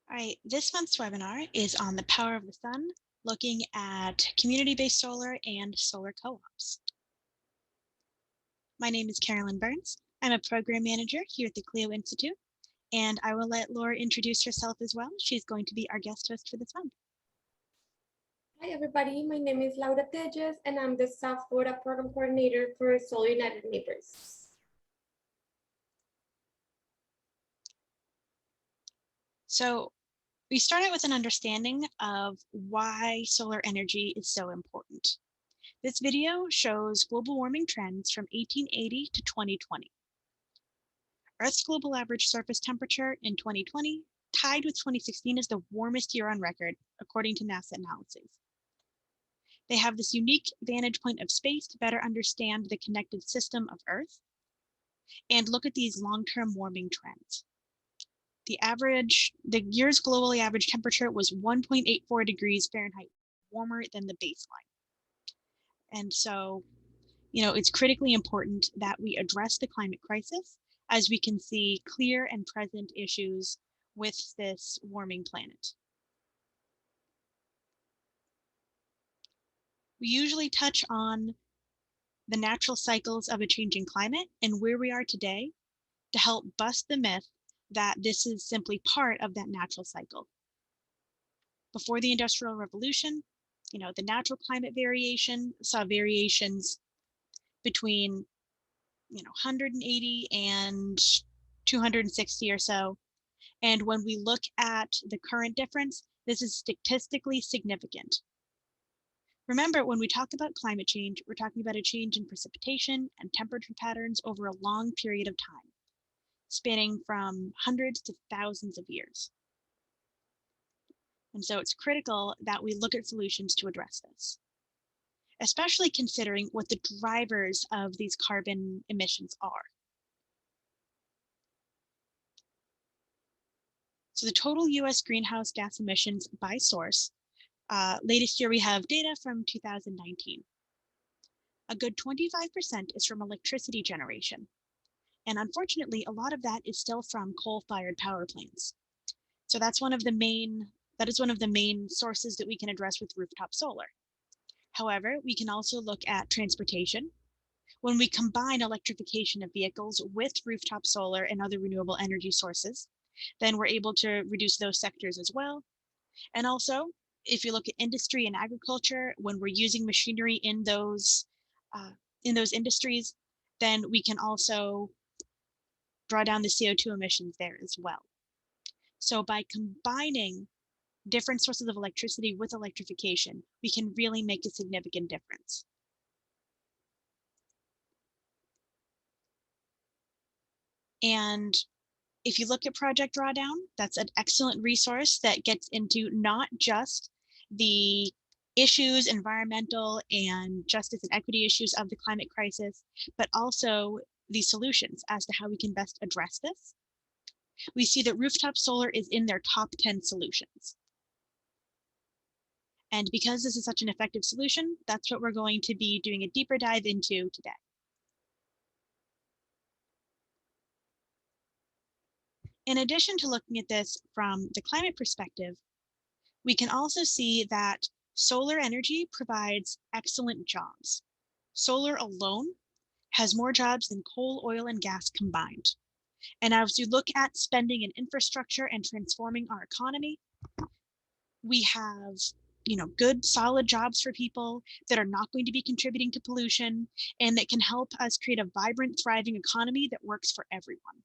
All right, this month's webinar is on the power of the sun, looking at community-based solar and solar co-ops. My name is Carolyn Burns. I'm a program manager here at the CLEO Institute, and I will let Laura introduce herself as well. She's going to be our guest host for this month. Hi everybody, my name is Laura Tejas and I'm the South Florida Program Coordinator for Solar United Neighbors. So we start out with an understanding of why solar energy is so important. This video shows global warming trends from 1880 to 2020. Earth's global average surface temperature in 2020 tied with 2016 as the warmest year on record, according to NASA analyses. They have this unique vantage point of space to better understand the connected system of Earth and look at these long-term warming trends. The year's globally average temperature was 1.84 degrees Fahrenheit warmer than the baseline. And so, it's critically important that we address the climate crisis, as we can see clear and present issues with this warming planet. We usually touch on the natural cycles of a changing climate and where we are today to help bust the myth that this is simply part of that natural cycle. Before the Industrial Revolution, the natural climate variation saw variations between 180 and 260 or so. And when we look at the current difference, this is statistically significant. Remember, when we talk about climate change, we're talking about a change in precipitation and temperature patterns over a long period of time, spanning from hundreds to thousands of years. And so it's critical that we look at solutions to address this, especially considering what the drivers of these carbon emissions are. So the total US greenhouse gas emissions by source, latest year we have data from 2019. A good 25% is from electricity generation. And unfortunately, a lot of that is still from coal-fired power plants. So that is one of the main sources that we can address with rooftop solar. However, we can also look at transportation. When we combine electrification of vehicles with rooftop solar and other renewable energy sources, then we're able to reduce those sectors as well. And also, if you look at industry and agriculture, when we're using machinery in those industries, then we can also draw down the CO2 emissions there as well. So by combining different sources of electricity with electrification, we can really make a significant difference. And if you look at Project Drawdown, that's an excellent resource that gets into not just the issues, environmental and justice and equity issues of the climate crisis, but also the solutions as to how we can best address this. We see that rooftop solar is in their top 10 solutions. And because this is such an effective solution, that's what we're going to be doing a deeper dive into today. In addition to looking at this from the climate perspective, we can also see that solar energy provides excellent jobs. Solar alone has more jobs than coal, oil, and gas combined. And as we look at spending in infrastructure and transforming our economy, we have good, solid jobs for people that are not going to be contributing to pollution and that can help us create a vibrant, thriving economy that works for everyone.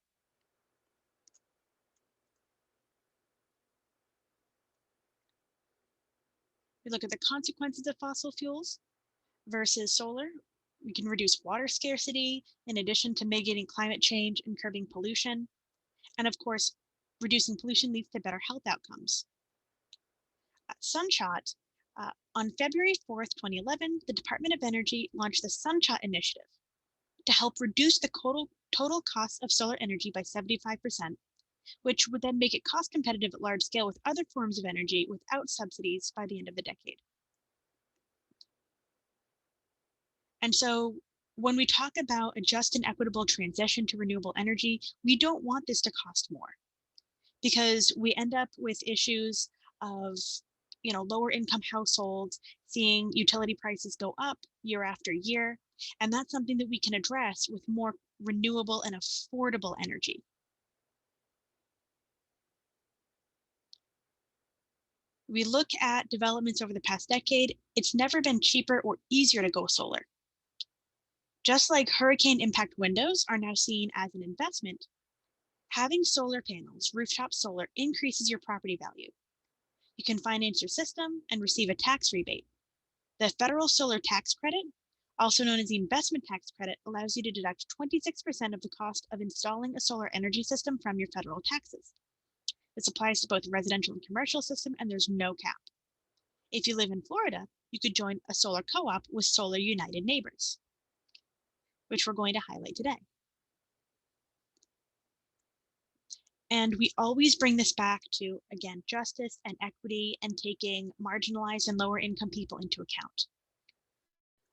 We look at the consequences of fossil fuels versus solar. We can reduce water scarcity in addition to mitigating climate change and curbing pollution. And of course, reducing pollution leads to better health outcomes. Sunshot, on February 4th, 2011, the Department of Energy launched the Sunshot initiative to help reduce the total cost of solar energy by 75%, which would then make it cost competitive at large scale with other forms of energy without subsidies by the end of the decade. And so when we talk about a just and equitable transition to renewable energy, we don't want this to cost more. because we end up with issues of, lower income households seeing utility prices go up year after year. And that's something that we can address with more renewable and affordable energy. We look at developments over the past decade, it's never been cheaper or easier to go solar. Just like hurricane impact windows are now seen as an investment, having solar panels, rooftop solar, increases your property value. You can finance your system and receive a tax rebate. The federal solar tax credit, also known as the investment tax credit, allows you to deduct 26% of the cost of installing a solar energy system from your federal taxes. This applies to both residential and commercial system, and there's no cap. If you live in Florida, you could join a solar co-op with Solar United Neighbors, which we're going to highlight today. And we always bring this back to, again, justice and equity and taking marginalized and lower income people into account.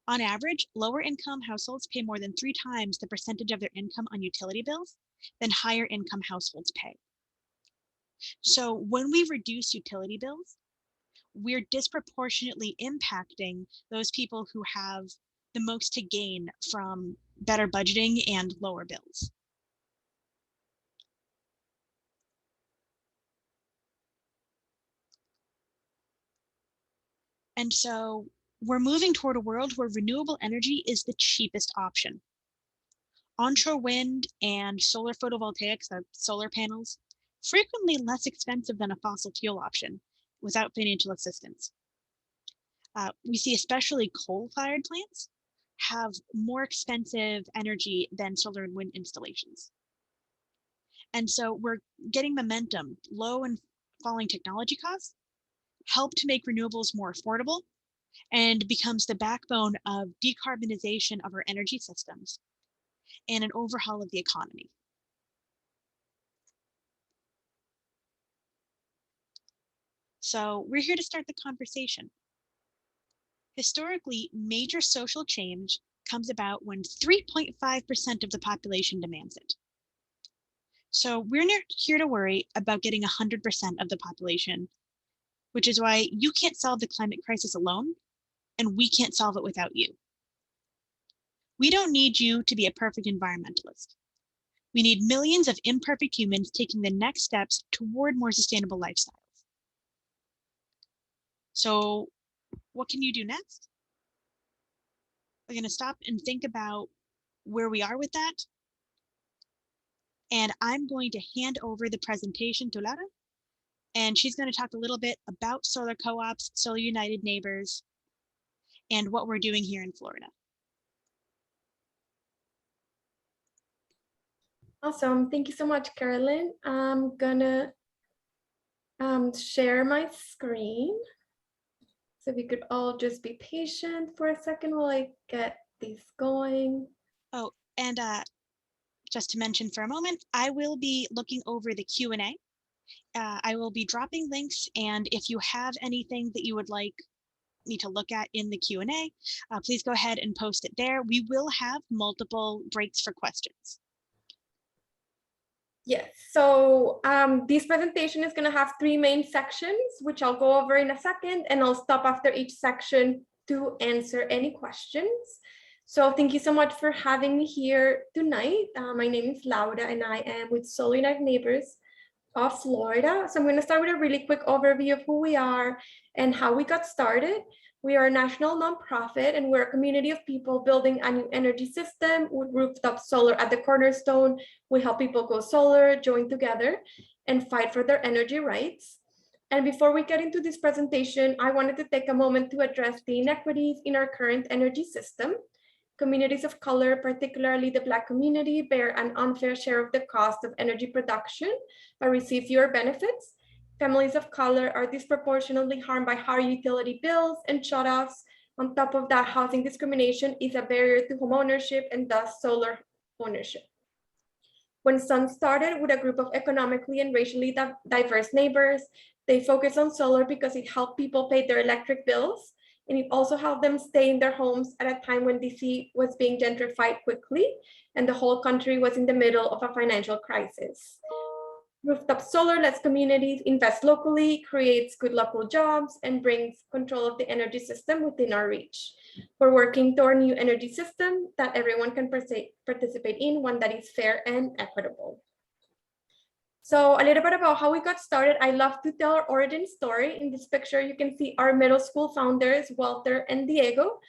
On average, lower income households pay more than 3 times the percentage of their income on utility bills than higher income households pay. So when we reduce utility bills, we're disproportionately impacting those people who have the most to gain from better budgeting and lower bills. And so we're moving toward a world where renewable energy is the cheapest option. Onshore wind and solar photovoltaics, solar panels, frequently less expensive than a fossil fuel option without financial assistance. We see especially coal-fired plants have more expensive energy than solar and wind installations. And so we're getting momentum. Low and falling technology costs help to make renewables more affordable and becomes the backbone of decarbonization of our energy systems and an overhaul of the economy. So we're here to start the conversation. Historically, major social change comes about when 3.5% of the population demands it. So we're not here to worry about getting 100% of the population, which is why you can't solve the climate crisis alone, and we can't solve it without you. We don't need you to be a perfect environmentalist. We need millions of imperfect humans taking the next steps toward more sustainable lifestyles. So what can you do next? We're going to stop and think about where we are with that. And I'm going to hand over the presentation to Laura. And she's going to talk a little bit about solar co-ops, Solar United Neighbors, and what we're doing here in Florida. Awesome. Thank you so much, Carolyn. I'm gonna share my screen. So if you could all just be patient for a second while I get these going. Oh, and just to mention for a moment, I will be looking over the Q&A. I will be dropping links, and if you have anything that you would like me to look at in the Q&A, please go ahead and post it there. We will have multiple breaks for questions. Yes, so this presentation is going to have 3 main sections, which I'll go over in a second, and I'll stop after each section to answer any questions. So thank you so much for having me here tonight. My name is Laura, and I am with Solar United Neighbors of Florida. So I'm going to start with a really quick overview of who we are and how we got started. We are a national nonprofit, and we're a community of people building a new energy system with rooftop solar at the cornerstone. We help people go solar, join together, and fight for their energy rights. And before we get into this presentation, I wanted to take a moment to address the inequities in our current energy system. Communities of color, particularly the Black community, bear an unfair share of the cost of energy production but receive fewer benefits. Families of color are disproportionately harmed by higher utility bills and shutoffs. On top of that, housing discrimination is a barrier to home ownership and thus solar ownership. When Sun started with a group of economically and racially diverse neighbors, they focused on solar because it helped people pay their electric bills, and it also helped them stay in their homes at a time when DC was being gentrified quickly and the whole country was in the middle of a financial crisis. Rooftop solar lets communities invest locally, creates good local jobs, and brings control of the energy system within our reach. We're working toward a new energy system that everyone can participate in, one that is fair and equitable. So a little bit about how we got started. I love to tell our origin story. In this picture, you can see our middle school founders, Walter and Diego.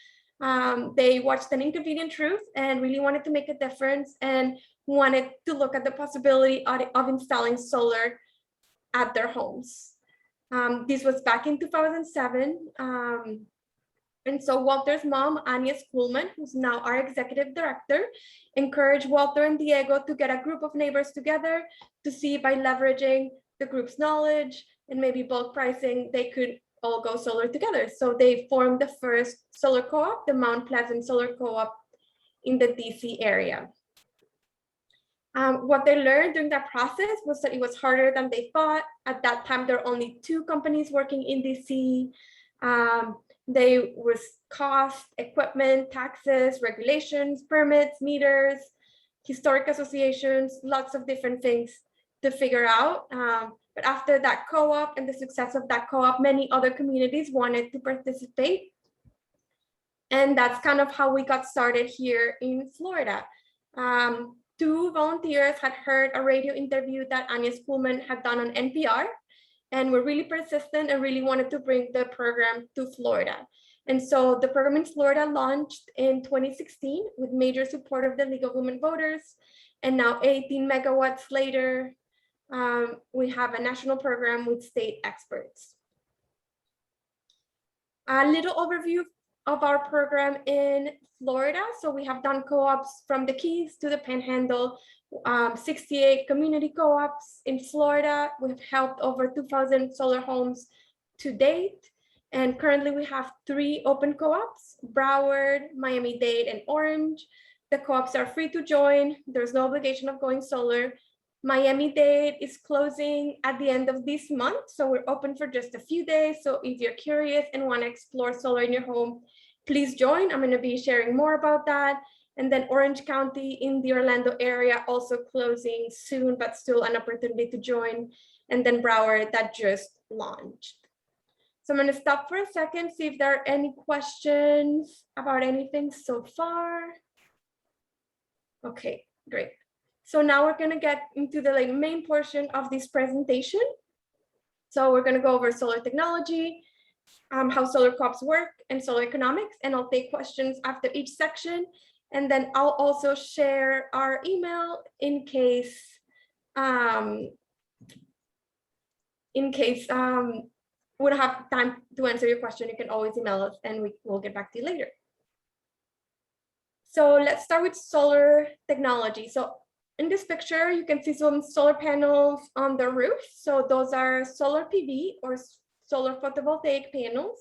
They watched An Inconvenient Truth and really wanted to make a difference and wanted to look at the possibility of installing solar at their homes. This was back in 2007. And so Walter's mom, Anya Kuhlman, who's now our executive director, encouraged Walter and Diego to get a group of neighbors together to see by leveraging the group's knowledge and maybe bulk pricing, they could all go solar together. So they formed the first solar co-op, the Mount Pleasant Solar Co-op in the DC area. What they learned during that process was that it was harder than they thought. At that time, there were only 2 companies working in DC. There was cost, equipment, taxes, regulations, permits, meters, historic associations, lots of different things to figure out. But after that co-op and the success of that co-op, many other communities wanted to participate. And that's kind of how we got started here in Florida. 2 volunteers had heard a radio interview that Anya Kuhlman had done on NPR, and were really persistent and really wanted to bring the program to Florida. And so the program in Florida launched in 2016 with major support of the League of Women Voters. And now 18 megawatts later, we have a national program with state experts. A little overview of our program in Florida. So we have done co-ops from the Keys to the Panhandle, 68 community co-ops in Florida. We've helped over 2,000 solar homes to date. And currently we have 3 open co-ops, Broward, Miami-Dade, and Orange. The co-ops are free to join. There's no obligation of going solar. Miami-Dade is closing at the end of this month, so we're open for just a few days. So if you're curious and want to explore solar in your home, please join. I'm going to be sharing more about that. And then Orange County in the Orlando area also closing soon, but still an opportunity to join. And then Broward that just launched. So I'm going to stop for a second, see if there are any questions about anything so far. Okay, great. So now we're going to get into the main portion of this presentation. So we're going to go over solar technology, how solar co-ops work, and solar economics, and I'll take questions after each section. And then I'll also share our email in case we don't have time to answer your question. You can always email us and we will get back to you later. So let's start with solar technology. So in this picture, you can see some solar panels on the roof. So those are solar PV or solar photovoltaic panels.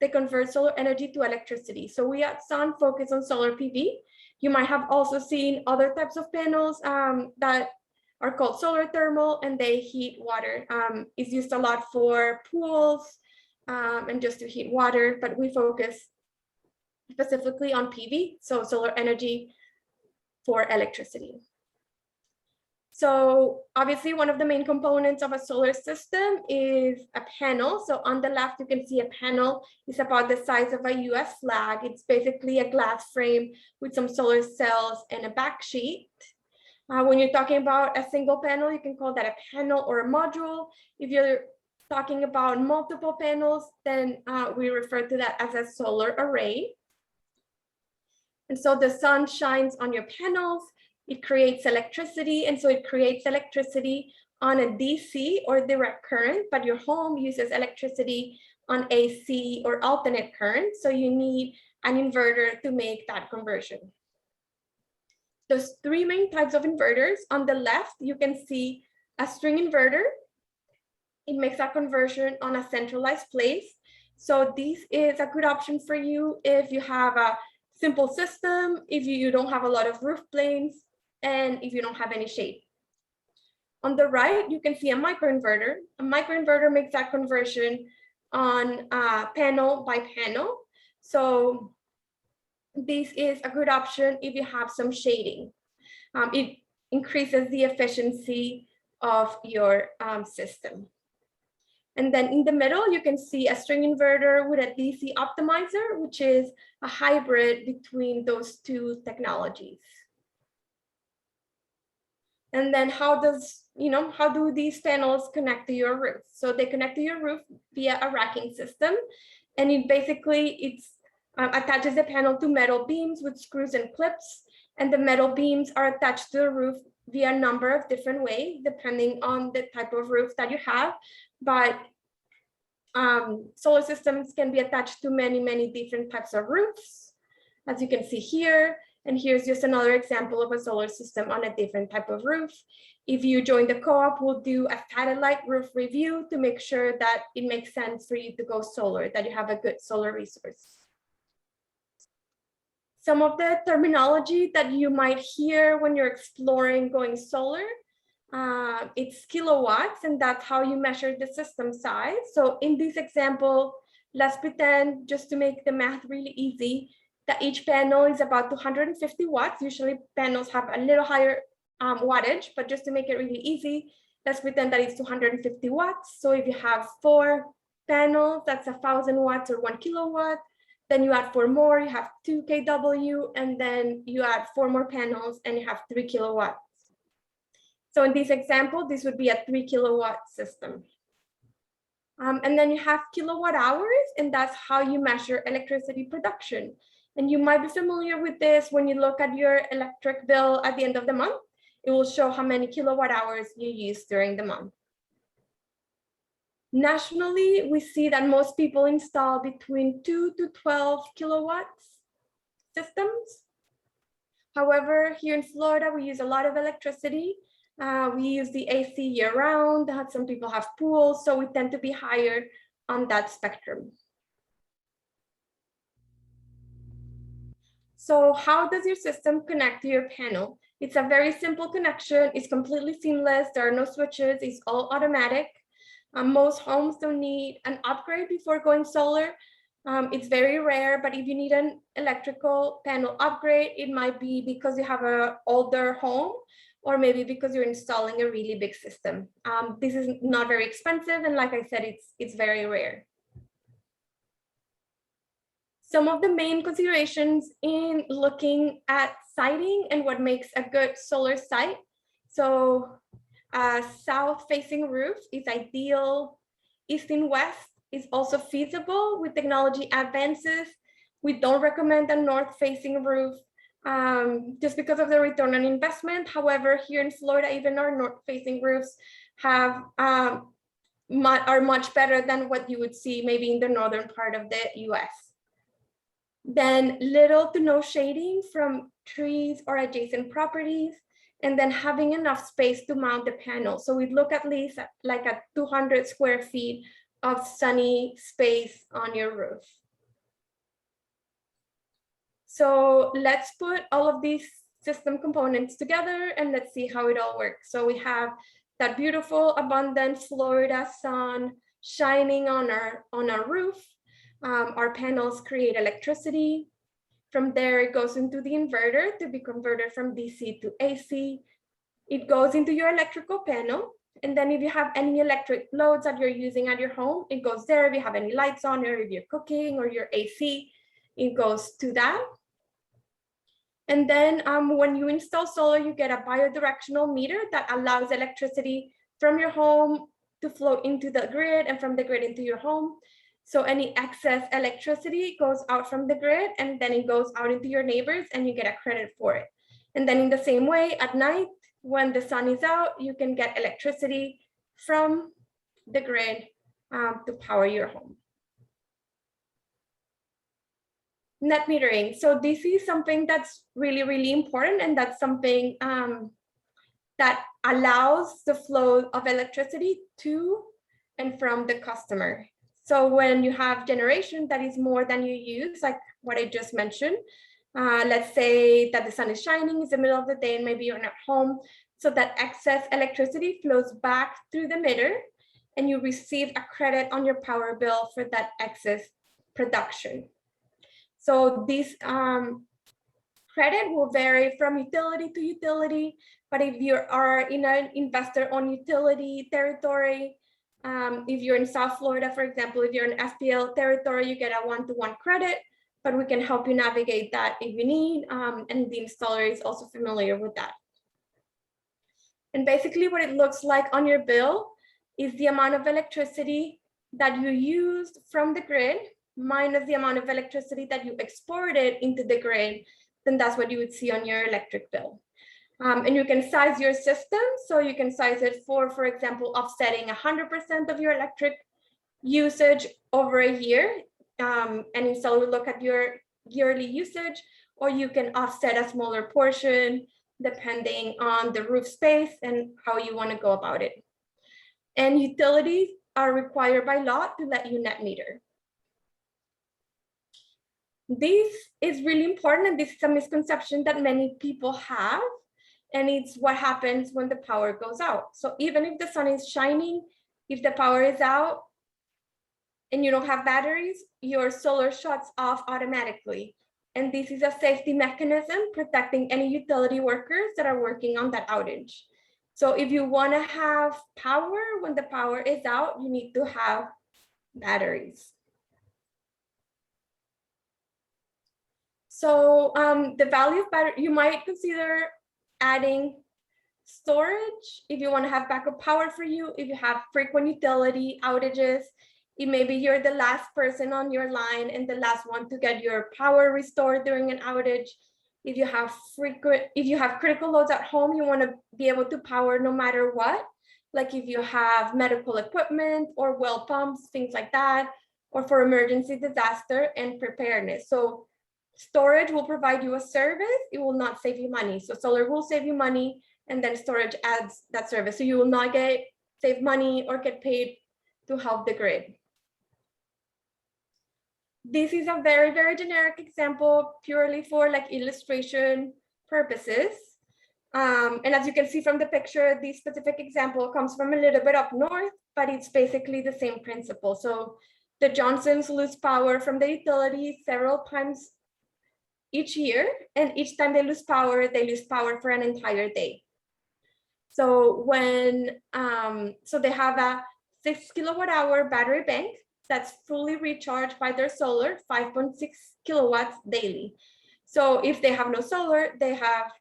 They convert solar energy to electricity. So we at Sun focus on solar PV. You might have also seen other types of panels that are called solar thermal, and they heat water. It's used a lot for pools and just to heat water, but we focus specifically on PV, so solar energy for electricity. So obviously one of the main components of a solar system is a panel. So on the left, you can see a panel. It's about the size of a US flag. It's basically a glass frame with some solar cells and a back sheet. When you're talking about a single panel, you can call that a panel or a module. If you're talking about multiple panels, then we refer to that as a solar array. And so the sun shines on your panels. It creates electricity, and so it creates electricity on a DC or direct current, but your home uses electricity on AC or alternate current, so you need an inverter to make that conversion. There's 3 main types of inverters. On the left, you can see a string inverter. It makes that conversion on a centralized place. So this is a good option for you if you have a simple system, if you don't have a lot of roof planes, and if you don't have any shade. On the right, you can see a microinverter. A microinverter makes that conversion on panel by panel. So this is a good option if you have some shading. It increases the efficiency of your system. And then in the middle, you can see a string inverter with a DC optimizer, which is a hybrid between those two technologies. And then how do these panels connect to your roof? So they connect to your roof via a racking system. And it basically, attaches the panel to metal beams with screws and clips. And the metal beams are attached to the roof via a number of different ways, depending on the type of roof that you have. But solar systems can be attached to many, many different types of roofs, as you can see here. And here's just another example of a solar system on a different type of roof. If you join the co-op, we'll do a satellite roof review to make sure that it makes sense for you to go solar, that you have a good solar resource. Some of the terminology that you might hear when you're exploring going solar, it's kilowatts, and that's how you measure the system size. So in this example, let's pretend, just to make the math really easy, that each panel is about 250 watts. Usually panels have a little higher wattage, but just to make it really easy, let's pretend that it's 250 watts. So if you have 4 panels, that's 1,000 watts or 1 kilowatt. Then you add 4 more, you have 2 kW, and then you add 4 more panels and you have 3 kilowatts. So in this example, this would be a 3 kilowatt system. And then you have kilowatt hours, and that's how you measure electricity production. And you might be familiar with this when you look at your electric bill at the end of the month. It will show how many kilowatt hours you use during the month. Nationally, we see that most people install between 2 to 12 kilowatts systems. However, here in Florida, we use a lot of electricity. We use the AC year round. Some people have pools, so we tend to be higher on that spectrum. So how does your system connect to your panel? It's a very simple connection. It's completely seamless. There are no switches. It's all automatic. Most homes don't need an upgrade before going solar. It's very rare, but if you need an electrical panel upgrade, it might be because you have an older home, or maybe because you're installing a really big system. This is not very expensive, and like I said, it's very rare. Some of the main considerations in looking at siting and what makes a good solar site. So a south-facing roof is ideal. East and west is also feasible with technology advances. We don't recommend a north-facing roof just because of the return on investment. However, here in Florida, even our north-facing roofs have are much better than what you would see maybe in the northern part of the US. Then little to no shading from trees or adjacent properties, and then having enough space to mount the panel. So we look at least like at 200 square feet of sunny space on your roof. So let's put all of these system components together and let's see how it all works. So we have that beautiful, abundant Florida sun shining on our roof. Our panels create electricity. From there, it goes into the inverter to be converted from DC to AC. It goes into your electrical panel. And then if you have any electric loads that you're using at your home, it goes there. If you have any lights on, or if you're cooking or your AC, it goes to that. And then when you install solar, you get a bidirectional meter that allows electricity from your home to flow into the grid and from the grid into your home. So any excess electricity goes out from the grid and then it goes out into your neighbors and you get a credit for it. And then in the same way, at night, when the sun is out, you can get electricity from the grid to power your home. Net metering. So this is something that's really, really important, and that's something that allows the flow of electricity to and from the customer. So when you have generation that is more than you use, like what I just mentioned, let's say that the sun is shining, it's the middle of the day, and maybe you're not home, so that excess electricity flows back through the meter, and you receive a credit on your power bill for that excess production. So this Credit will vary from utility to utility, but if you are in an investor-owned utility territory, if you're in South Florida, for example, if you're in FPL territory, you get a 1-to-1 credit, but we can help you navigate that if you need, and the installer is also familiar with that. And basically what it looks like on your bill is the amount of electricity that you used from the grid minus the amount of electricity that you exported into the grid, then that's what you would see on your electric bill. And you can size your system. So you can size it for example, offsetting 100% of your electric usage over a year. And installer will look at your yearly usage, or you can offset a smaller portion depending on the roof space and how you want to go about it. And utilities are required by law to let you net meter. This is really important, and this is a misconception that many people have, and it's what happens when the power goes out. So even if the sun is shining, if the power is out and you don't have batteries, your solar shuts off automatically. And this is a safety mechanism protecting any utility workers that are working on that outage. So if you want to have power when the power is out, you need to have batteries. So the value of battery, you might consider adding storage if you want to have backup power for you, if you have frequent utility outages, if maybe you're the last person on your line and the last one to get your power restored during an outage. If you have critical loads at home, you want to be able to power no matter what, like if you have medical equipment or well pumps, things like that, or for emergency disaster and preparedness. So storage will provide you a service, it will not save you money. So solar will save you money, and then storage adds that service. So you will not save money or get paid to help the grid. This is a very, very generic example, purely for like illustration purposes. And as you can see from the picture, this specific example comes from a little bit up north, but it's basically the same principle. So the Johnsons lose power from the utility several times each year, and each time they lose power for an entire day. So so they have a 6 kilowatt-hour battery bank that's fully recharged by their solar, 5.6 kilowatts daily. So if they have no solar, they have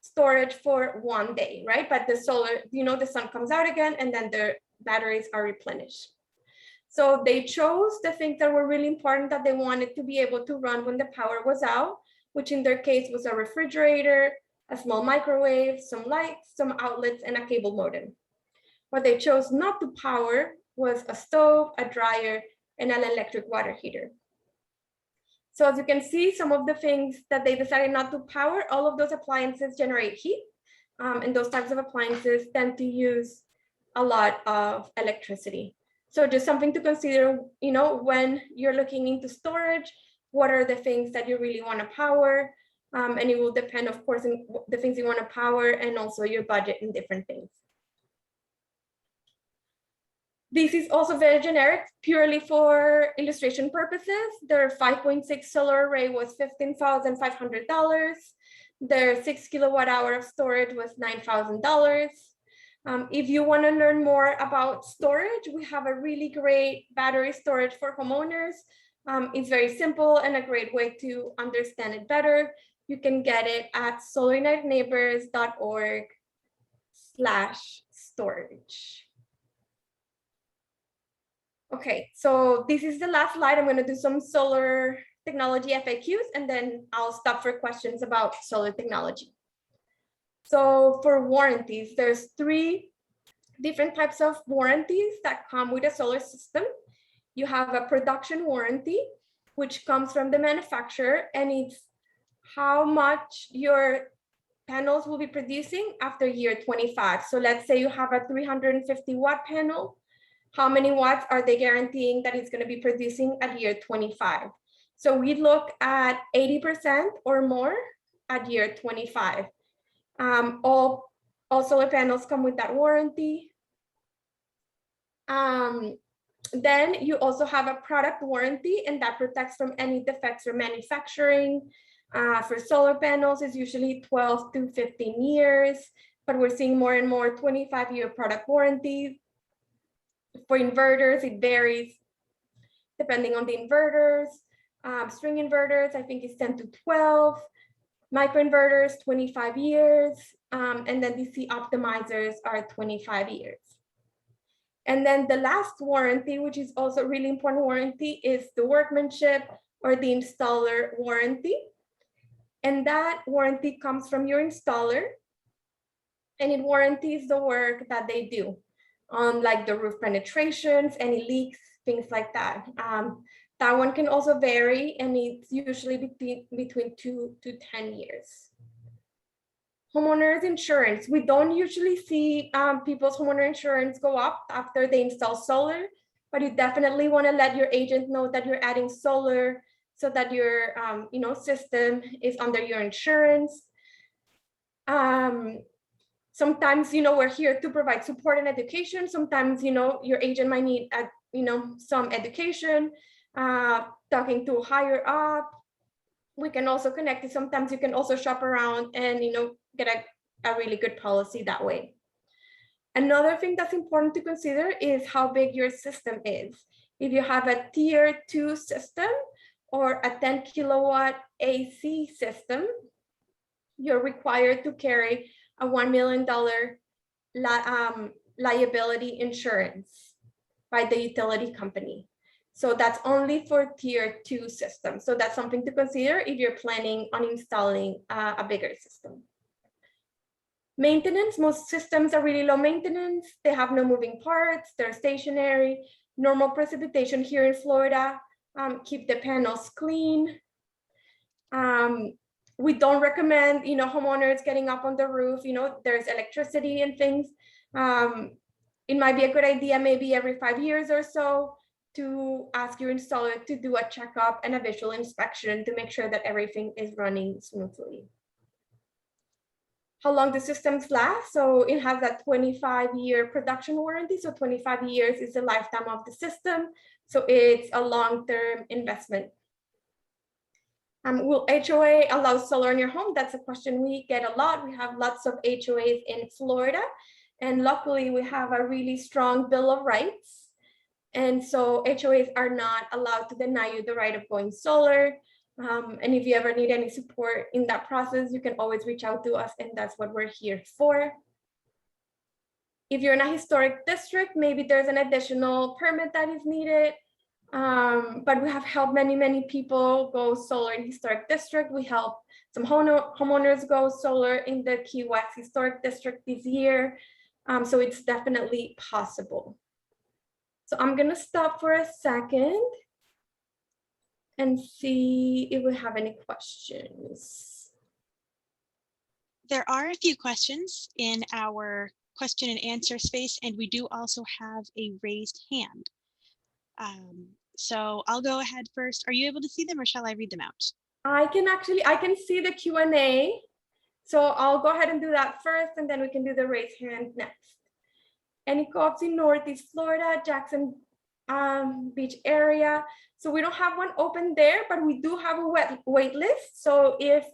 storage for 1 day, right? But the solar, the sun comes out again, and then their batteries are replenished. So they chose the things that were really important that they wanted to be able to run when the power was out, which in their case was a refrigerator, a small microwave, some lights, some outlets, and a cable modem. What they chose not to power was a stove, a dryer, and an electric water heater. So as you can see, some of the things that they decided not to power, all of those appliances generate heat, and those types of appliances tend to use a lot of electricity. So just something to consider, when you're looking into storage, what are the things that you really want to power? And it will depend, of course, on the things you want to power and also your budget and different things. This is also very generic, purely for illustration purposes. Their 5.6 solar array was $15,500. Their 6 kilowatt-hour of storage was $9,000. If you want to learn more about storage, we have a really great battery storage for homeowners. It's very simple and a great way to understand it better. You can get it at solarunitedneighbors.org/storage. Okay, so this is the last slide. I'm going to do some solar technology FAQs, and then I'll stop for questions about solar technology. So for warranties, there's 3 different types of warranties that come with a solar system. You have a production warranty, which comes from the manufacturer, and it's how much your panels will be producing after year 25. So let's say you have a 350 watt panel. How many watts are they guaranteeing that it's going to be producing at year 25? So we look at 80% or more at year 25. All solar panels come with that warranty. Then you also have a product warranty, and that protects from any defects or manufacturing. For solar panels, it's usually 12 to 15 years, but we're seeing more and more 25-year product warranties. For inverters, it varies depending on the inverters. String inverters, I think is 10 to 12. Microinverters, 25 years. And then DC optimizers are 25 years. And then the last warranty, which is also a really important warranty, is the workmanship or the installer warranty. And that warranty comes from your installer, and it warranties the work that they do on like the roof penetrations, any leaks, things like that. That one can also vary, and it's usually between 2 to 10 years. Homeowners insurance. We don't usually see people's homeowner insurance go up after they install solar, but you definitely want to let your agent know that you're adding solar so that your system is under your insurance. Sometimes, we're here to provide support and education. Sometimes, your agent might need, some education, talking to higher up. We can also connect it. Sometimes you can also shop around and, get a really good policy that way. Another thing that's important to consider is how big your system is. If you have a tier 2 system or a 10 kilowatt AC system, you're required to carry a $1 million liability insurance by the utility company. So that's only for tier 2 systems. So that's something to consider if you're planning on installing a bigger system. Maintenance, most systems are really low maintenance. They have no moving parts, they're stationary. Normal precipitation here in Florida, keep the panels clean. We don't recommend, homeowners getting up on the roof, there's electricity and things. It might be a good idea maybe every 5 years or so to ask your installer to do a checkup and a visual inspection to make sure that everything is running smoothly. How long the systems last? So it has that 25-year production warranty. So 25 years is the lifetime of the system. So it's a long-term investment. Will HOA allow solar in your home? That's a question we get a lot. We have lots of HOAs in Florida. And luckily, we have a really strong Bill of Rights. And so HOAs are not allowed to deny you the right of going solar. And if you ever need any support in that process, you can always reach out to us, and that's what we're here for. If you're in a historic district, maybe there's an additional permit that is needed. But we have helped many people go solar in historic district. We helped some homeowners go solar in the Key West Historic District this year. So it's definitely possible. So I'm gonna stop for a second and see if we have any questions. There are a few questions in our question and answer space, and we do also have a raised hand. So I'll go ahead first. Are you able to see them, or shall I read them out? I can see the Q&A. So I'll go ahead and do that first, and then we can do the raised hand next. Any co-ops in Northeast Florida, Jackson Beach area? So we don't have one open there, but we do have a wait list. So if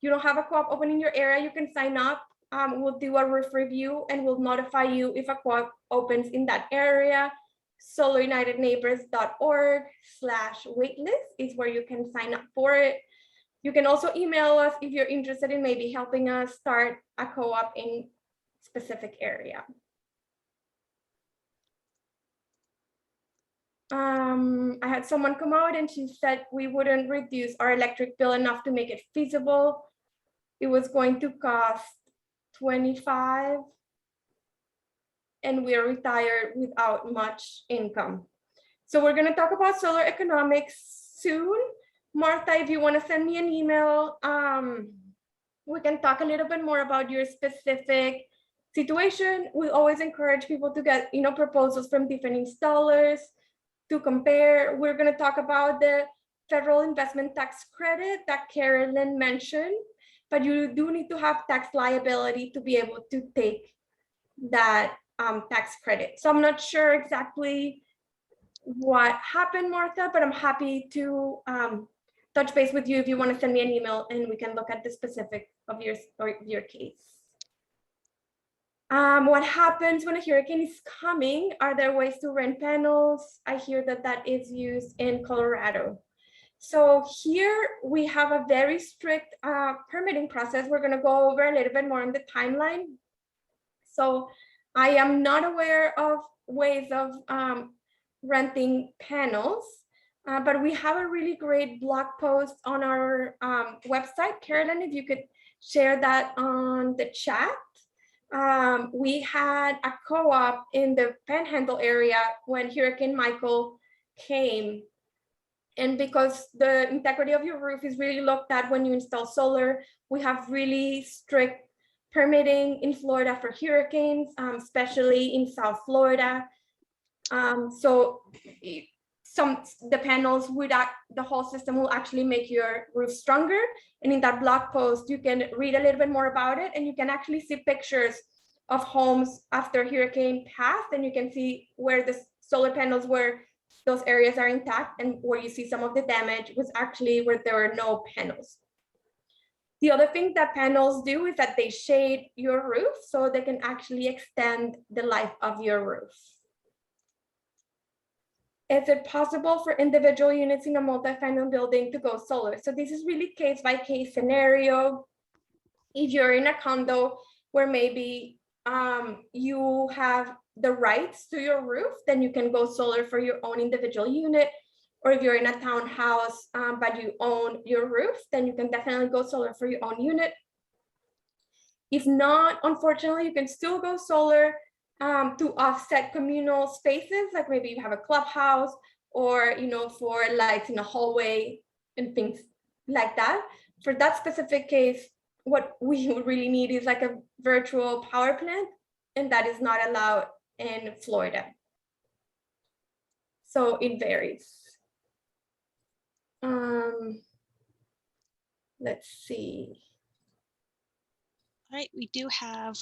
you don't have a co-op open in your area, you can sign up. We'll do a roof review and we'll notify you if a co-op opens in that area. solarunitedneighbors.org/waitlist is where you can sign up for it. You can also email us if you're interested in maybe helping us start a co-op in specific area. I had someone come out and she said we wouldn't reduce our electric bill enough to make it feasible. It was going to cost $25, and we're retired without much income. So we're going to talk about solar economics soon. Martha, if you want to send me an email, we can talk a little bit more about your specific situation. We always encourage people to get, proposals from different installers to compare. We're going to talk about the federal investment tax credit that Carolyn mentioned, but you do need to have tax liability to be able to take that tax credit. So I'm not sure exactly what happened, Martha, but I'm happy to touch base with you if you want to send me an email and we can look at the specific of your case. What happens when a hurricane is coming? Are there ways to rent panels? I hear that that is used in Colorado. So here we have a very strict permitting process. We're going to go over a little bit more on the timeline. So I am not aware of ways of renting panels, but we have a really great blog post on our website. Carolyn, if you could share that on the chat. We had a co-op in the Panhandle area when Hurricane Michael came. And because the integrity of your roof is really looked at when you install solar, we have really strict permitting in Florida for hurricanes, especially in South Florida. So the panels would the whole system will actually make your roof stronger. And in that blog post, you can read a little bit more about it, and you can actually see pictures of homes after hurricane passed, and you can see where the solar panels were. Those areas are intact, and where you see some of the damage was actually where there were no panels. The other thing that panels do is that they shade your roof, so they can actually extend the life of your roof. Is it possible for individual units in a multi-family building to go solar? So this is really case-by-case scenario. If you're in a condo where maybe you have the rights to your roof, then you can go solar for your own individual unit. Or if you're in a townhouse, but you own your roof, then you can definitely go solar for your own unit. If not, unfortunately, you can still go solar to offset communal spaces, like maybe you have a clubhouse, or for lights in a hallway and things like that. For that specific case, what we would really need is like a virtual power plant, and that is not allowed in Florida. So it varies. Let's see. All right, we do have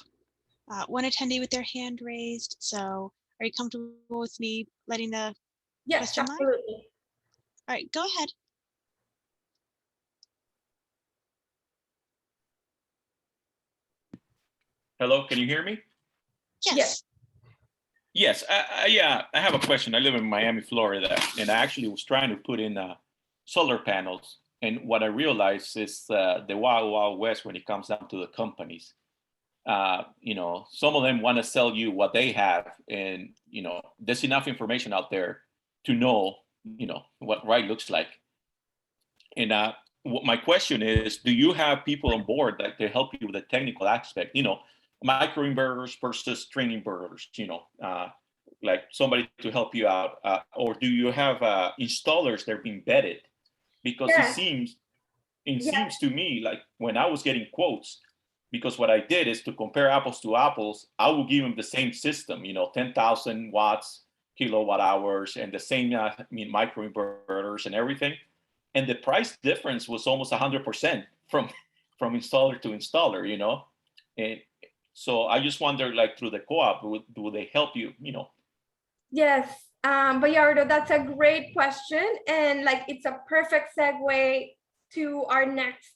one attendee with their hand raised. So are you comfortable with me letting the question line? Absolutely. All right, go ahead. Hello, can you hear me? Yes. Yes, I have a question. I live in Miami, Florida, and I actually was trying to put in solar panels. And what I realized is the wild, wild west when it comes down to the companies. Some of them want to sell you what they have, and there's enough information out there to know, what right looks like. And my question is, do you have people on board that can help you with the technical aspect? Microinverters versus string inverters. Like somebody to help you out, or do you have installers that are being vetted? Because it seems to me like when I was getting quotes, because what I did is to compare apples to apples, I will give them the same system, 10,000 watts, kilowatt hours, and the same microinverters and everything. And the price difference was almost 100% from installer to installer, And so I just wonder, like through the co-op, do they help you, Yes, Bayardo, that's a great question. And it's a perfect segue to our next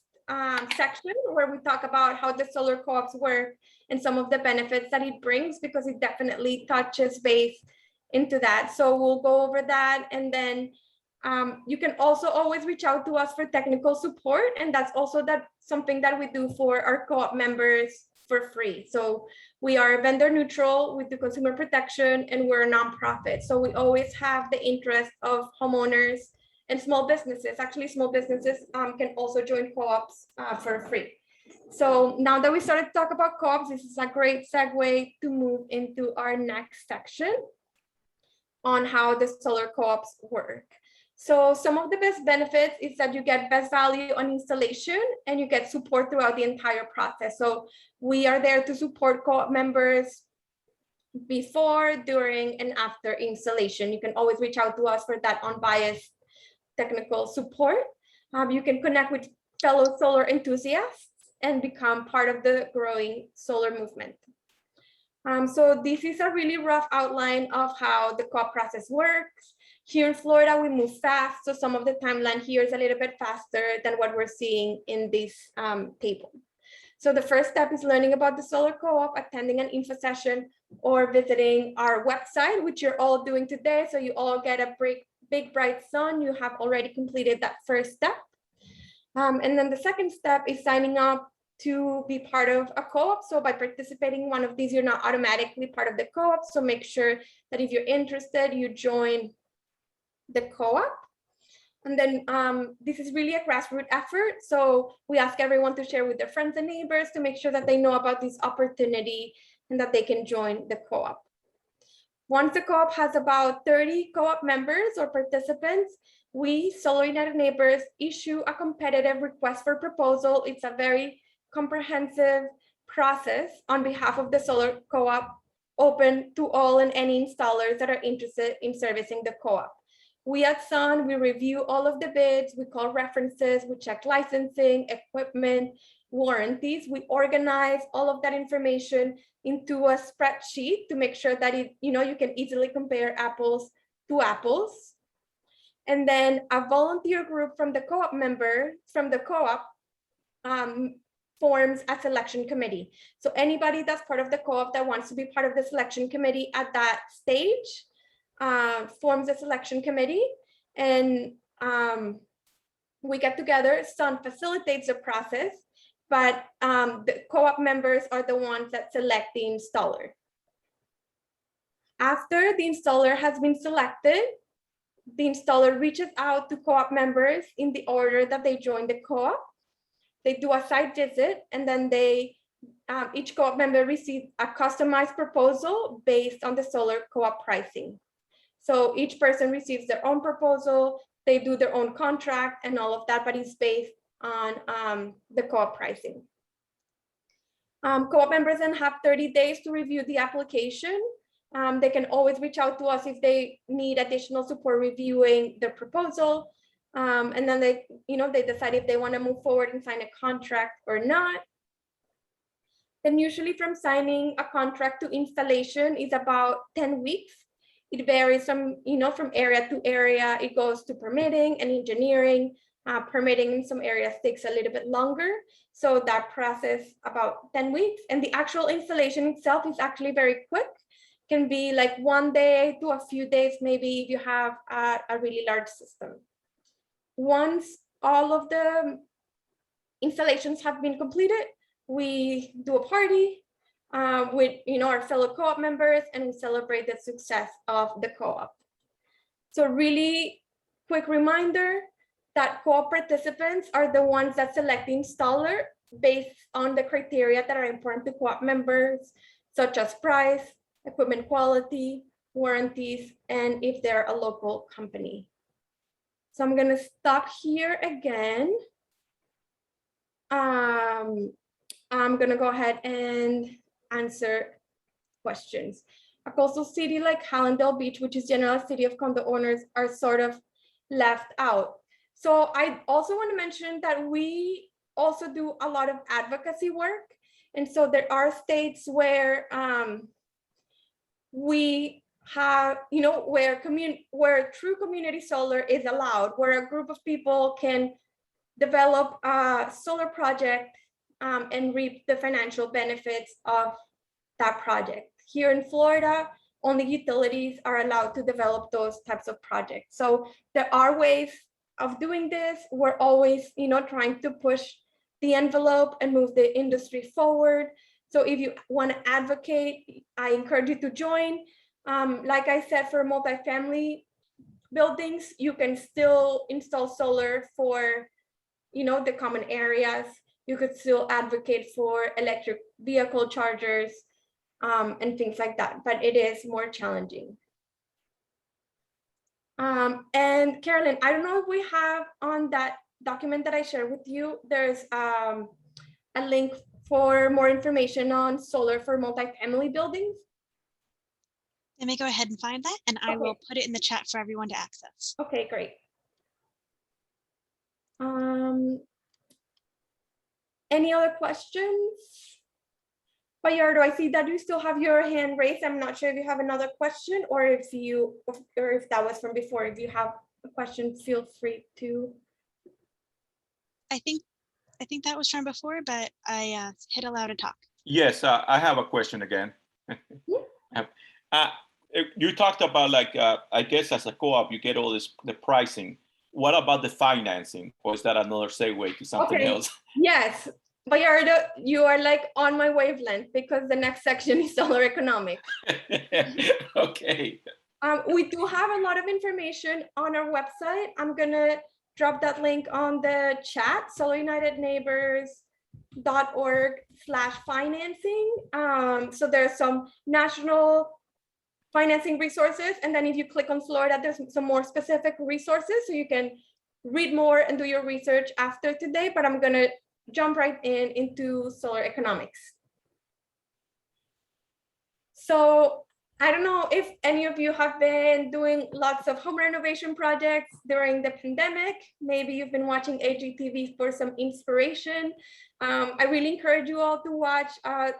section where we talk about how the solar co-ops work and some of the benefits that it brings, because it definitely touches base into that. So we'll go over that, and then you can also always reach out to us for technical support, and that's also something that we do for our co-op members for free. So we are vendor neutral, we do consumer protection, and we're a nonprofit. So we always have the interest of homeowners and small businesses. Actually, small businesses can also join co-ops for free. So now that we started to talk about co-ops, this is a great segue to move into our next section on how the solar co-ops work. So some of the best benefits is that you get best value on installation, and you get support throughout the entire process. So we are there to support co-op members before, during, and after installation. You can always reach out to us for that unbiased technical support. You can connect with fellow solar enthusiasts and become part of the growing solar movement. So this is a really rough outline of how the co-op process works. Here in Florida, we move fast, so some of the timeline here is a little bit faster than what we're seeing in this table. So the first step is learning about the solar co-op, attending an info session, or visiting our website, which you're all doing today. So you all get a big bright sun. You have already completed that first step. And then the second step is signing up to be part of a co-op. So by participating in one of these, you're not automatically part of the co-op. So make sure that if you're interested, you join the co-op. And then this is really a grassroots effort. So we ask everyone to share with their friends and neighbors to make sure that they know about this opportunity and that they can join the co-op. Once the co-op has about 30 co-op members or participants, we, Solar United Neighbors, issue a competitive request for proposal. It's a very comprehensive process on behalf of the solar co-op, open to all and any installers that are interested in servicing the co-op. We at Sun, we review all of the bids, we call references, we check licensing, equipment, warranties. We organize all of that information into a spreadsheet to make sure that you can easily compare apples to apples. And then a volunteer group from the co-op forms a selection committee. So anybody that's part of the co-op that wants to be part of the selection committee at that stage forms a selection committee, and we get together. Sun facilitates the process, but the co-op members are the ones that select the installer. After the installer has been selected, the installer reaches out to co-op members in the order that they join the co-op. They do a site visit, and then each co-op member receives a customized proposal based on the solar co-op pricing. So each person receives their own proposal, they do their own contract and all of that, but it's based on the co-op pricing. Co-op members then have 30 days to review the application. They can always reach out to us if they need additional support reviewing the proposal. And then they decide if they want to move forward and sign a contract or not. Then usually from signing a contract to installation is about 10 weeks. It varies from area to area. It goes to permitting and engineering. Permitting in some areas takes a little bit longer. So that process about 10 weeks. And the actual installation itself is actually very quick. Can be like 1 day to a few days, maybe if you have a really large system. Once all of the installations have been completed, we do a party with our fellow co-op members, and we celebrate the success of the co-op. So really quick reminder that co-op participants are the ones that select the installer based on the criteria that are important to co-op members, such as price, equipment quality, warranties, and if they're a local company. So I'm going to stop here again. I'm going to go ahead and answer questions. A coastal city like Hallandale Beach, which is general city of condo owners, are sort of left out. So I also want to mention that we also do a lot of advocacy work. And so there are states where we have, where true community solar is allowed, where a group of people can develop a solar project and reap the financial benefits of that project. Here in Florida, only utilities are allowed to develop those types of projects. So there are ways of doing this. We're always, trying to push the envelope and move the industry forward. So if you want to advocate, I encourage you to join. Like I said, for multifamily buildings, you can still install solar for, the common areas. You could still advocate for electric vehicle chargers and things like that, but it is more challenging. And Carolyn, I don't know if we have on that document that I shared with you, there's a link for more information on solar for multifamily buildings. Let me go ahead and find that, and I will put it in the chat for everyone to access. Okay, great. Any other questions? Bayardo, I see that you still have your hand raised. I'm not sure if you have another question or if that was from before. If you have a question, feel free to. I think that was from before, but I hit allow to talk. Yes, I have a question again. You talked about like, I guess as a co-op, you get all the pricing. What about the financing? Or is that another segue to something else? Yes, Bayardo, you are like on my wavelength because the next section is solar economics. Okay. We do have a lot of information on our website. I'm gonna drop that link on the chat, solarunitedneighbors.org/financing. So there's some national financing resources. And then if you click on Florida, there's some more specific resources. So you can read more and do your research after today, but I'm gonna jump right into solar economics. So I don't know if any of you have been doing lots of home renovation projects during the pandemic. Maybe you've been watching HGTV for some inspiration. I really encourage you all to watch a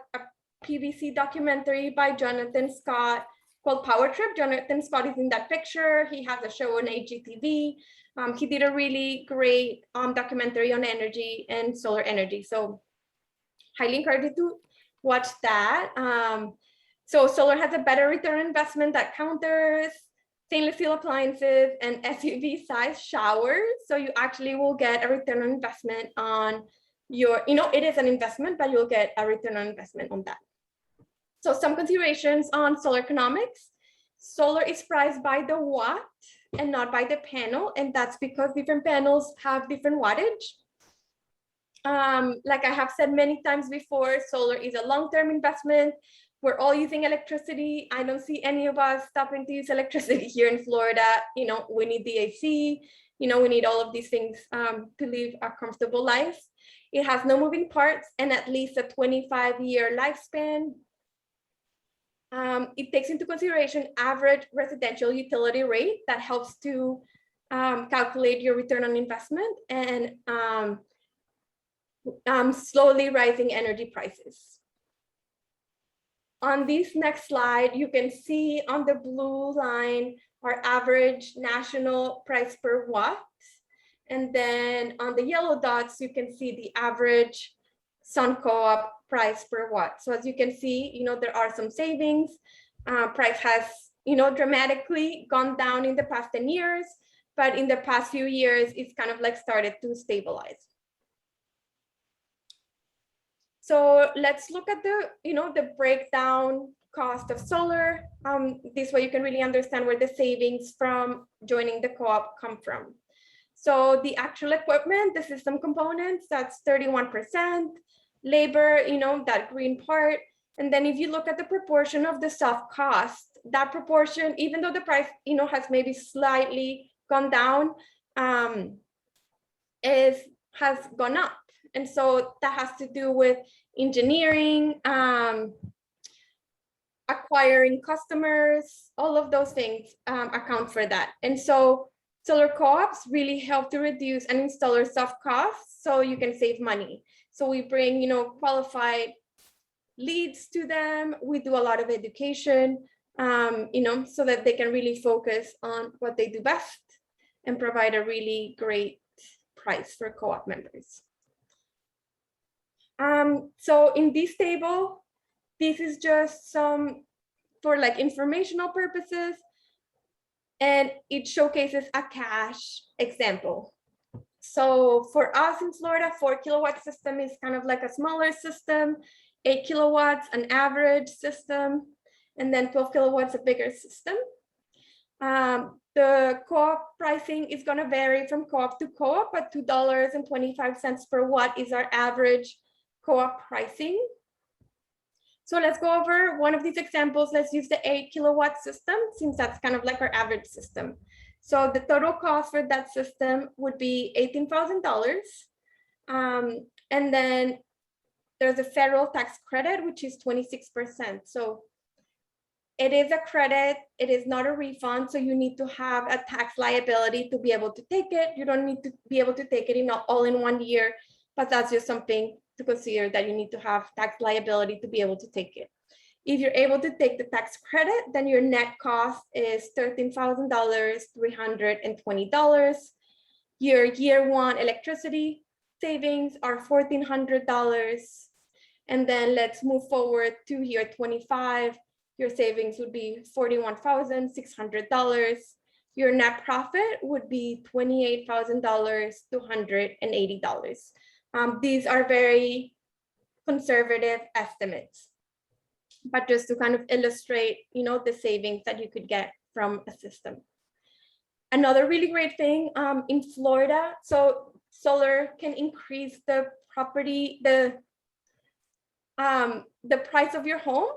PVC documentary by Jonathan Scott called Power Trip. Jonathan Scott is in that picture. He has a show on HGTV. He did a really great documentary on energy and solar energy. So highly encourage you to watch that. So solar has a better return on investment that counters stainless steel appliances and SUV size showers. So you actually will get a return on investment on your, it is an investment, but you'll get a return on investment on that. So some considerations on solar economics. Solar is priced by the watt and not by the panel. And that's because different panels have different wattage. Like I have said many times before, solar is a long-term investment. We're all using electricity. I don't see any of us stopping to use electricity here in Florida. We need the AC, we need all of these things to live a comfortable life. It has no moving parts and at least a 25-year lifespan. It takes into consideration average residential utility rate that helps to calculate your return on investment and slowly rising energy prices. On this next slide, you can see on the blue line our average national price per watt. And then on the yellow dots, you can see the average Sun Co-op price per watt. So as you can see, there are some savings. Price has, dramatically gone down in the past 10 years, but in the past few years, it's kind of like started to stabilize. So let's look at the breakdown cost of solar. This way you can really understand where the savings from joining the co-op come from. So the actual equipment, the system components, that's 31%. Labor, that green part. And then if you look at the proportion of the soft cost, that proportion, even though the price, has maybe slightly gone down, has gone up. And so that has to do with engineering, acquiring customers, all of those things account for that. And so solar co-ops really help to reduce an installer's soft costs so you can save money. So we bring, qualified leads to them. We do a lot of education, so that they can really focus on what they do best and provide a really great price for co-op members. So in this table, this is just some for like informational purposes, and it showcases a cash example. So for us in Florida, 4 kilowatt system is kind of like a smaller system, 8 kilowatts, an average system, and then 12 kilowatts, a bigger system. The co-op pricing is going to vary from co-op to co-op, but $2.25 per watt is our average co-op pricing. So let's go over one of these examples. Let's use the 8 kilowatt system, since that's kind of like our average system. So the total cost for that system would be $18,000. And then there's a federal tax credit, which is 26%. So it is a credit, it is not a refund. So you need to have a tax liability to be able to take it. You don't need to be able to take it all in 1 year, but that's just something to consider that you need to have tax liability to be able to take it. If you're able to take the tax credit, then your net cost is $13,320. Your year one electricity savings are $1,400. And then let's move forward to year 25. Your savings would be $41,600. Your net profit would be $28,280. These are very conservative estimates, but just to kind of illustrate, the savings that you could get from a system. Another really great thing in Florida, so solar can increase the property, the price of your home,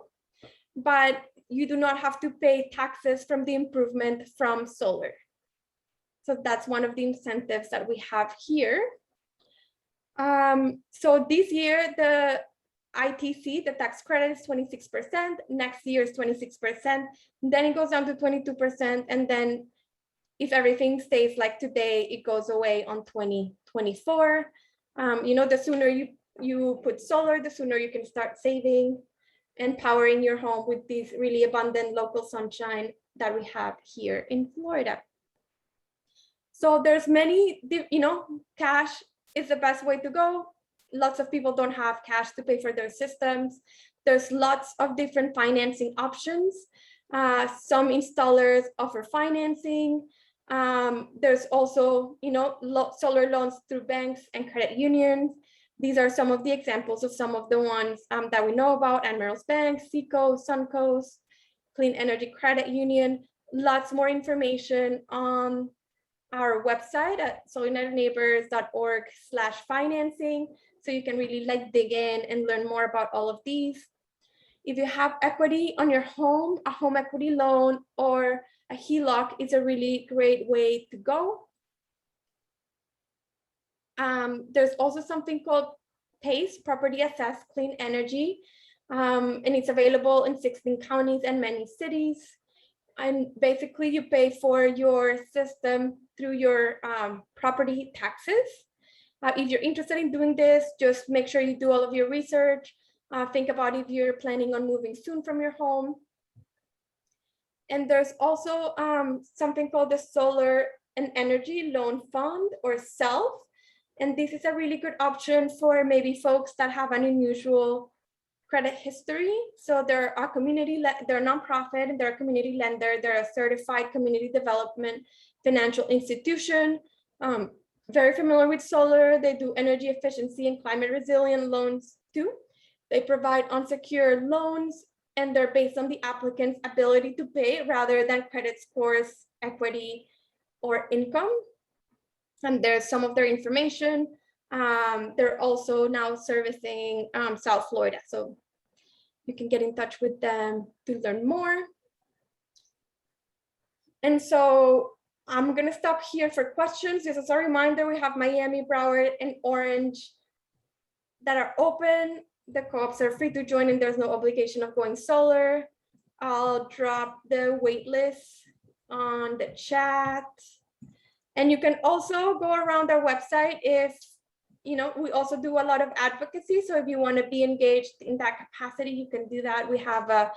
but you do not have to pay taxes from the improvement from solar. So that's one of the incentives that we have here. So this year, the ITC, the tax credit is 26%, next year is 26%, then it goes down to 22%, and then if everything stays like today, it goes away on 2024. The sooner you put solar, the sooner you can start saving and powering your home with this really abundant local sunshine that we have here in Florida. So there's many, cash is the best way to go. Lots of people don't have cash to pay for their systems. There's lots of different financing options. Some installers offer financing. There's also, solar loans through banks and credit unions. These are some of the examples of some of the ones that we know about: Admirals Bank, Seacoast, Suncoast, Clean Energy Credit Union. Lots more information on our website at solarunitedneighbors.org/financing. So you can really dig in and learn more about all of these. If you have equity on your home, a home equity loan or a HELOC is a really great way to go. There's also something called PACE, Property Assessed Clean Energy, and it's available in 16 counties and many cities. And basically you pay for your system through your property taxes. If you're interested in doing this, just make sure you do all of your research. Think about if you're planning on moving soon from your home. And there's also something called the Solar and Energy Loan Fund, or SELF. And this is a really good option for maybe folks that have an unusual credit history. So they're a they're a nonprofit, and they're a community lender. They're a certified community development financial institution. Very familiar with solar. They do energy efficiency and climate resilient loans too. They provide unsecured loans, and they're based on the applicant's ability to pay rather than credit scores, equity, or income. And there's some of their information. They're also now servicing South Florida. So you can get in touch with them to learn more. And so I'm gonna stop here for questions. Just as a reminder, we have Miami, Broward, and Orange that are open. The co-ops are free to join, and there's no obligation of going solar. I'll drop the wait list on the chat. And you can also go around our website if, we also do a lot of advocacy. So if you want to be engaged in that capacity, you can do that. We have a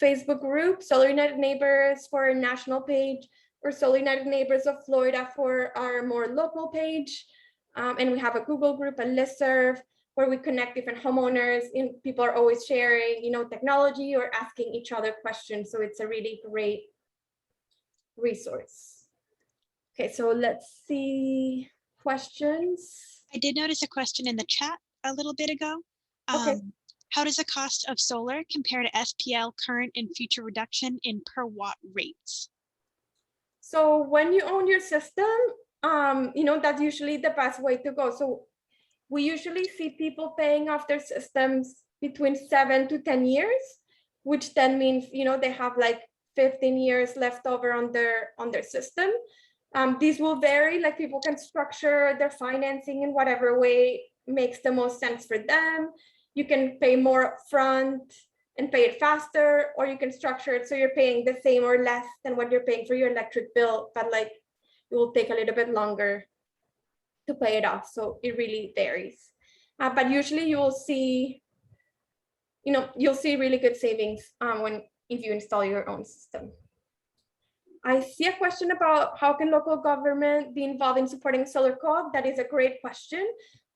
Facebook group, Solar United Neighbors for our national page, or Solar United Neighbors of Florida for our more local page. And we have a Google group, a listserv, where we connect different homeowners, and people are always sharing, technology or asking each other questions. So it's a really great resource. Okay, so let's see questions. I did notice a question in the chat a little bit ago. Okay. How does the cost of solar compare to SPL current and future reduction in per watt rates? So when you own your system, that's usually the best way to go. So we usually see people paying off their systems between 7 to 10 years, which then means, they have like 15 years left over on their system. These will vary, like people can structure their financing in whatever way makes the most sense for them. You can pay more upfront and pay it faster, or you can structure it so you're paying the same or less than what you're paying for your electric bill, but it will take a little bit longer to pay it off. So it really varies. but usually you'll see, you'll see really good savings if you install your own system. I see a question about how can local government be involved in supporting solar co-op? That is a great question.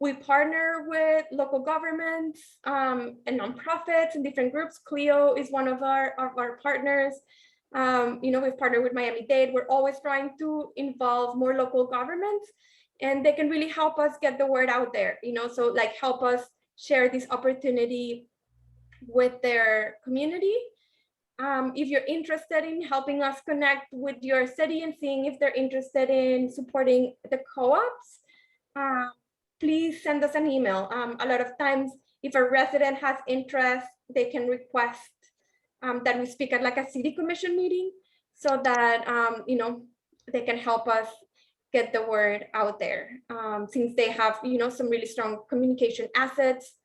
We partner with local governments and nonprofits and different groups. CLEO is one of our partners. We've partnered with Miami-Dade. We're always trying to involve more local governments, and they can really help us get the word out there, so like help us share this opportunity with their community. If you're interested in helping us connect with your city and seeing if they're interested in supporting the co-ops, please send us an email. A lot of times, if a resident has interest, they can request that we speak at like a city commission meeting, so that they can help us get the word out there, since they have some really strong communication assets,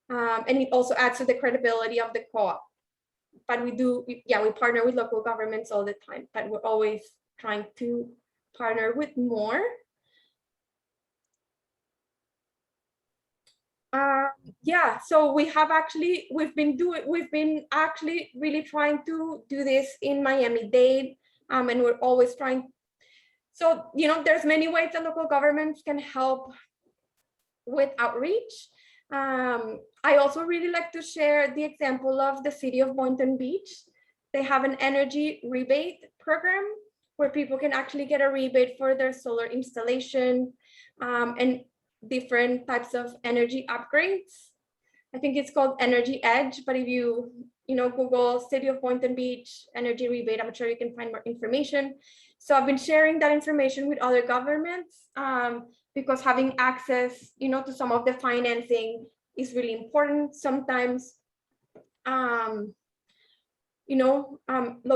and it also adds to the credibility of the co-op. But we partner with local governments all the time, but we're always trying to partner with more. So we've been actually really trying to do this in Miami-Dade, and we're always trying. So, there's many ways that local governments can help with outreach. I also really like to share the example of the city of Boynton Beach. They have an energy rebate program where people can actually get a rebate for their solar installation, and different types of energy upgrades. I think it's called Energy Edge, but if you Google City of Boynton Beach energy rebate, I'm sure you can find more information. So I've been sharing that information with other governments, because having access, to some of the financing is really important. Sometimes, low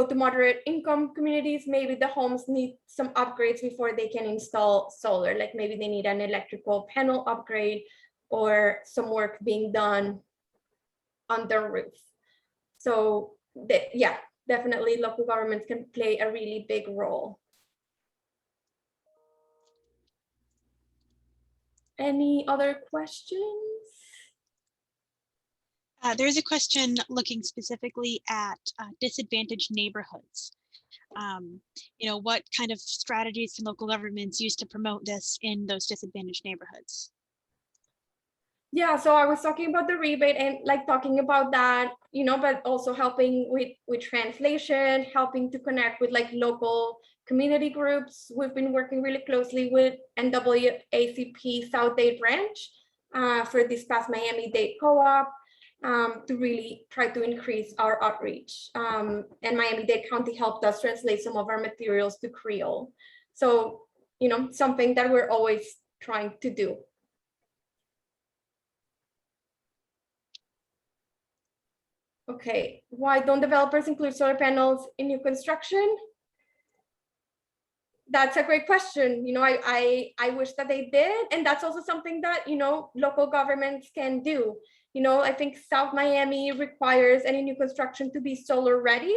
to moderate income communities, maybe the homes need some upgrades before they can install solar. Like maybe they need an electrical panel upgrade or some work being done on their roof. So definitely local governments can play a really big role. Any other questions? There's a question looking specifically at disadvantaged neighborhoods. What kind of strategies can local governments use to promote this in those disadvantaged neighborhoods? Yeah, so I was talking about the rebate and like talking about that, but also helping with translation, helping to connect with like local community groups. We've been working really closely with NAACP South Dade branch for this past Miami-Dade co-op, to really try to increase our outreach. And Miami-Dade County helped us translate some of our materials to Creole. So, something that we're always trying to do. Okay, why don't developers include solar panels in new construction? That's a great question. I wish that they did. And that's also something that, local governments can do. I think South Miami requires any new construction to be solar ready,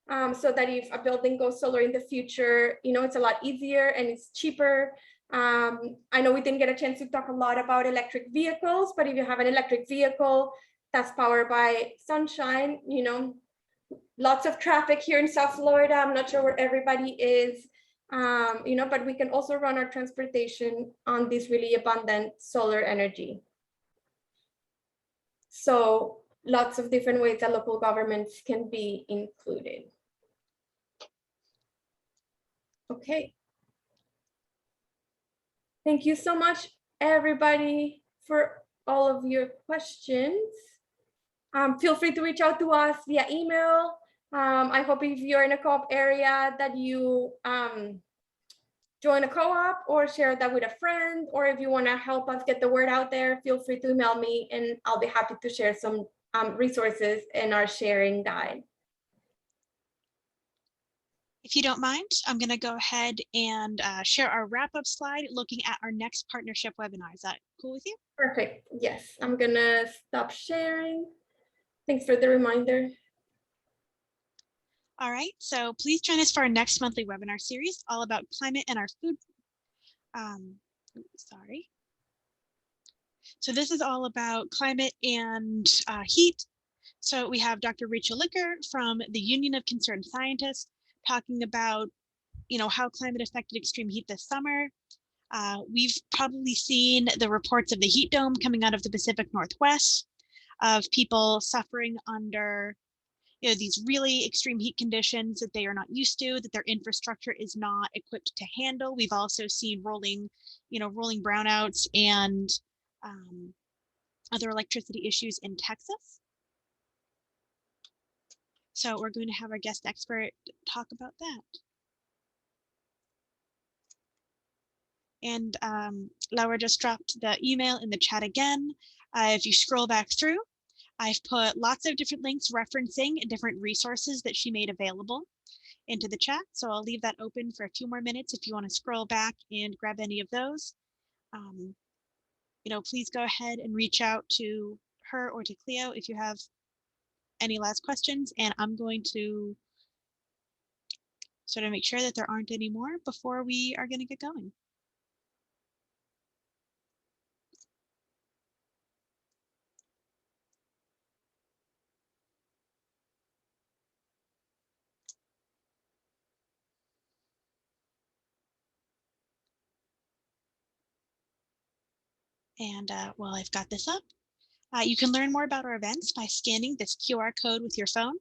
so that if a building goes solar in the future, it's a lot easier and it's cheaper. I know we didn't get a chance to talk a lot about electric vehicles, but if you have an electric vehicle that's powered by sunshine, lots of traffic here in South Florida. I'm not sure where everybody is, but we can also run our transportation on this really abundant solar energy. So lots of different ways that local governments can be included. Okay. Thank you so much, everybody, for all of your questions. Feel free to reach out to us via email. I hope if you're in a co-op area that you join a co-op or share that with a friend, or if you want to help us get the word out there, feel free to email me and I'll be happy to share some resources in our sharing guide. If you don't mind, I'm going to go ahead and share our wrap-up slide looking at our next partnership webinar. Is that cool with you? Perfect. Yes, I'm going to stop sharing. Thanks for the reminder. All right, so please join us for our next monthly webinar series all about climate and our food. So this is all about climate and heat. So we have Dr. Rachel Licker from the Union of Concerned Scientists talking about, how climate affected extreme heat this summer. We've probably seen the reports of the heat dome coming out of the Pacific Northwest, of people suffering under these really extreme heat conditions that they are not used to, that their infrastructure is not equipped to handle. We've also seen rolling brownouts and other electricity issues in Texas. So we're going to have our guest expert talk about that. And Laura just dropped the email in the chat again. If you scroll back through, I've put lots of different links referencing different resources that she made available into the chat. So I'll leave that open for a few more minutes if you want to scroll back and grab any of those. Please go ahead and reach out to her or to CLEO if you have any last questions. And I'm going to sort of make sure that there aren't any more before we are going to get going. And while I've got this up, you can learn more about our events by scanning this QR code with your phone.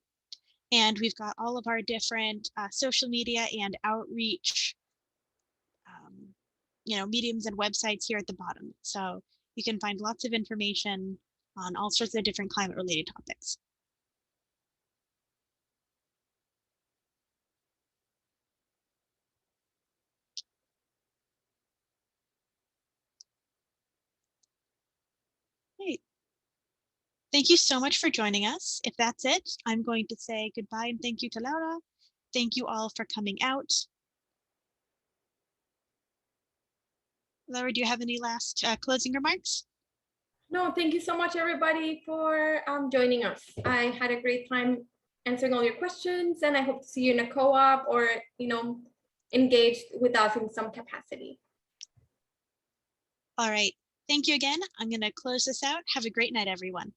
And we've got all of our different social media and outreach mediums and websites here at the bottom. So you can find lots of information on all sorts of different climate related topics. Great. Thank you so much for joining us. If that's it, I'm going to say goodbye and thank you to Laura. Thank you all for coming out. Laura, do you have any last closing remarks? No, thank you so much, everybody, for joining us. I had a great time answering all your questions, and I hope to see you in a co-op or, engaged with us in some capacity. All right. Thank you again. I'm going to close this out. Have a great night, everyone.